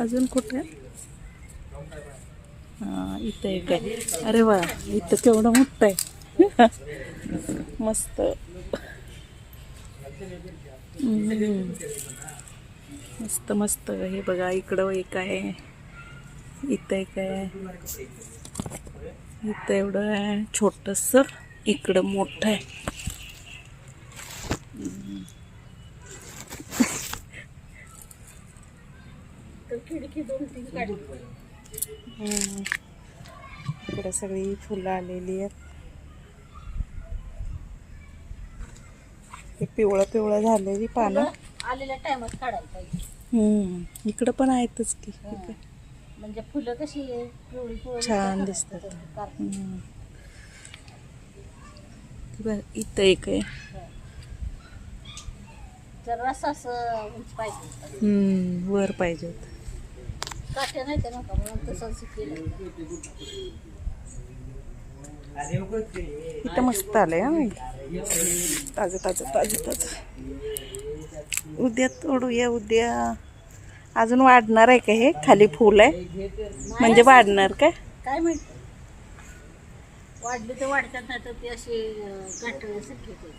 अजून कुठे? हा इथं एक आहे. अरे वा, इथं केवढं मोठं आहे. मस्त. मस्त मस्त. हे बघा, इकडं एक आहे, इथं एक आहे, इथं एवढं आहे छोटस, इकडं मोठं आहे. इकडं सगळी फुलं आलेली आहेत. हे पिवळं पिवळं झालेली पानं आलेल्या टायमात काढायला पाहिजे. इकडं पण आहेतच की. म्हणजे फुलं कशी पिवळी पिवळी छान दिसतात. इथं एक आहे. जर असं उंच पाहिजे, वर पाहिजे होत. काट्या नाही त्या नका म्हणून तसंच केलं. इथं मस्त आलंय हा. ताजं ताजं ताजं ताजं. उद्या तोडूया. उद्या अजून वाढणार आहे का? हे खाली फुल आहे म्हणजे वाढणार काय? काय माहिती, वाढले तर वाढतात, नाही तर ते असे गाठल्यासारखे होते.